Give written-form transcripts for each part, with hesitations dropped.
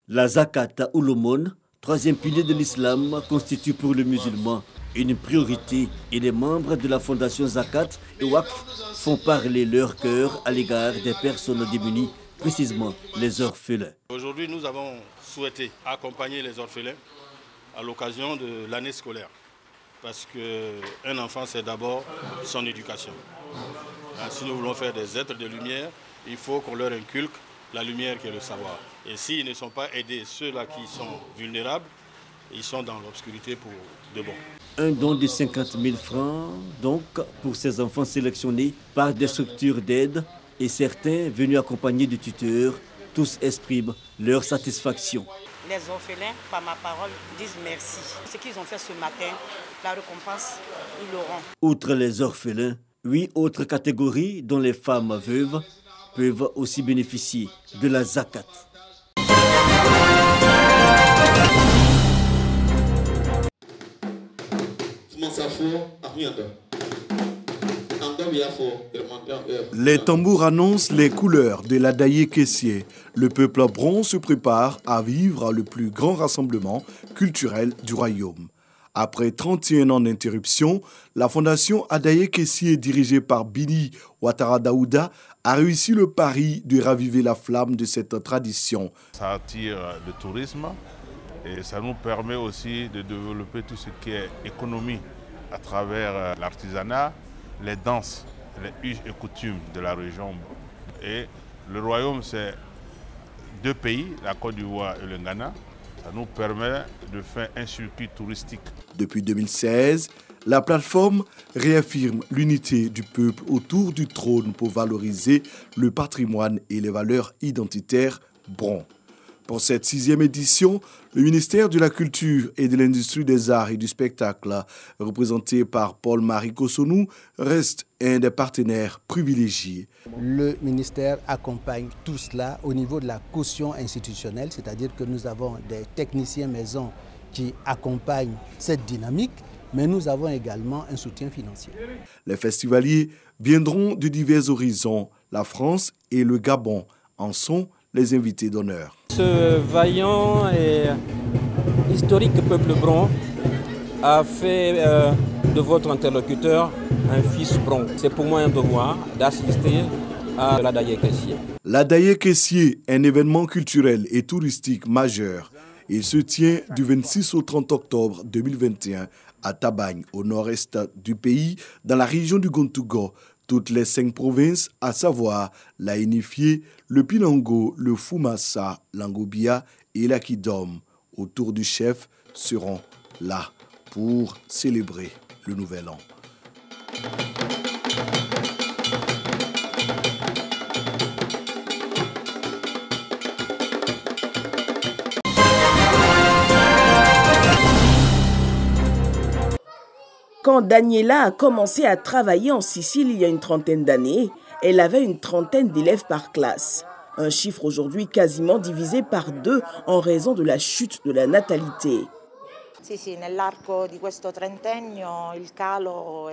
La zakat ou l'aumône, troisième pilier de l'islam, constitue pour le musulman une priorité et les membres de la fondation Zakat et Waqf font parler leur cœur à l'égard des personnes démunies, précisément les orphelins. Aujourd'hui, nous avons souhaité accompagner les orphelins à l'occasion de l'année scolaire. Parce qu'un enfant, c'est d'abord son éducation. Si nous voulons faire des êtres de lumière, il faut qu'on leur inculque la lumière qui est le savoir. Et s'ils ne sont pas aidés, ceux-là qui sont vulnérables, ils sont dans l'obscurité pour de bon. Un don de 50 000 francs, donc, pour ces enfants sélectionnés par des structures d'aide et certains venus accompagnés de tuteurs, tous expriment leur satisfaction. Les orphelins, par ma parole, disent merci. Ce qu'ils ont fait ce matin, la récompense, ils l'auront. Outre les orphelins, 8 autres catégories, dont les femmes veuves, peuvent aussi bénéficier de la zakat. Les tambours annoncent les couleurs de l'Adaye Kessié. Le peuple bron se prépare à vivre le plus grand rassemblement culturel du royaume. Après 31 ans d'interruption, la fondation Adaye Kessié, dirigée par Bini Ouattara Daouda, a réussi le pari de raviver la flamme de cette tradition. Ça attire le tourisme et ça nous permet aussi de développer tout ce qui est économie à travers l'artisanat, les danses, les us et coutumes de la région. Et le royaume, c'est 2 pays, la Côte d'Ivoire et le Ghana. Ça nous permet de faire un circuit touristique. Depuis 2016, la plateforme réaffirme l'unité du peuple autour du trône pour valoriser le patrimoine et les valeurs identitaires bron. Pour cette 6e édition, le ministère de la Culture et de l'Industrie des Arts et du Spectacle, représenté par Paul-Marie Kossonou, reste un des partenaires privilégiés. Le ministère accompagne tout cela au niveau de la caution institutionnelle, c'est-à-dire que nous avons des techniciens maison qui accompagnent cette dynamique, mais nous avons également un soutien financier. Les festivaliers viendront de divers horizons. La France et le Gabon en sont les invités d'honneur. Ce vaillant et historique peuple bron a fait de votre interlocuteur un fils bron. C'est pour moi un devoir d'assister à l'Adaye Kessié. L'Adaye Kessié est un événement culturel et touristique majeur. Il se tient du 26 au 30 octobre 2021 à Tabagne, au nord-est du pays, dans la région du Gontougo. Toutes les 5 provinces, à savoir la Inifie, le Pinango, le Fumassa, l'Angobia et la Kidom, autour du chef, seront là pour célébrer le Nouvel An. Quand Daniela a commencé à travailler en Sicile il y a une trentaine d'années, elle avait une trentaine d'élèves par classe. Un chiffre aujourd'hui quasiment divisé par 2 en raison de la chute de la natalité.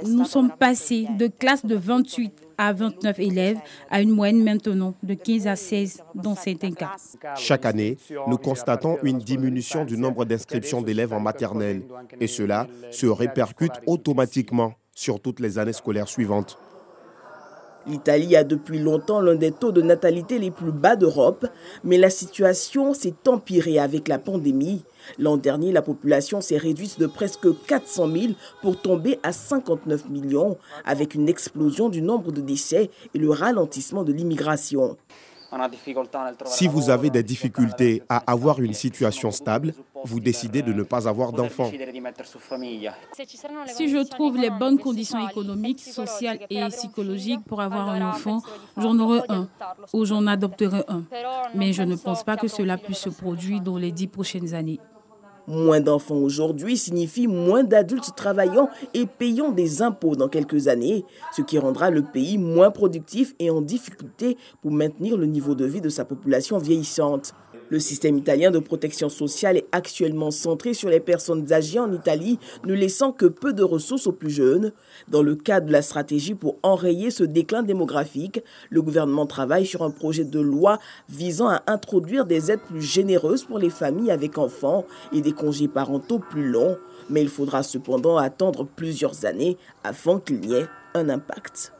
Nous sommes passés de classe de 28 à 29 élèves à une moyenne maintenant de 15 à 16 dans certains cas. Chaque année, nous constatons une diminution du nombre d'inscriptions d'élèves en maternelle et cela se répercute automatiquement sur toutes les années scolaires suivantes. L'Italie a depuis longtemps l'un des taux de natalité les plus bas d'Europe, mais la situation s'est empirée avec la pandémie. L'an dernier, la population s'est réduite de presque 400 000 pour tomber à 59 millions, avec une explosion du nombre de décès et le ralentissement de l'immigration. Si vous avez des difficultés à avoir une situation stable, vous décidez de ne pas avoir d'enfants. Si je trouve les bonnes conditions économiques, sociales et psychologiques pour avoir un enfant, j'en aurai un ou j'en adopterai un. Mais je ne pense pas que cela puisse se produire dans les 10 prochaines années. Moins d'enfants aujourd'hui signifie moins d'adultes travaillant et payant des impôts dans quelques années, ce qui rendra le pays moins productif et en difficulté pour maintenir le niveau de vie de sa population vieillissante. Le système italien de protection sociale est actuellement centré sur les personnes âgées en Italie, ne laissant que peu de ressources aux plus jeunes. Dans le cadre de la stratégie pour enrayer ce déclin démographique, le gouvernement travaille sur un projet de loi visant à introduire des aides plus généreuses pour les familles avec enfants et des congés parentaux plus longs. Mais il faudra cependant attendre plusieurs années avant qu'il n'y ait un impact.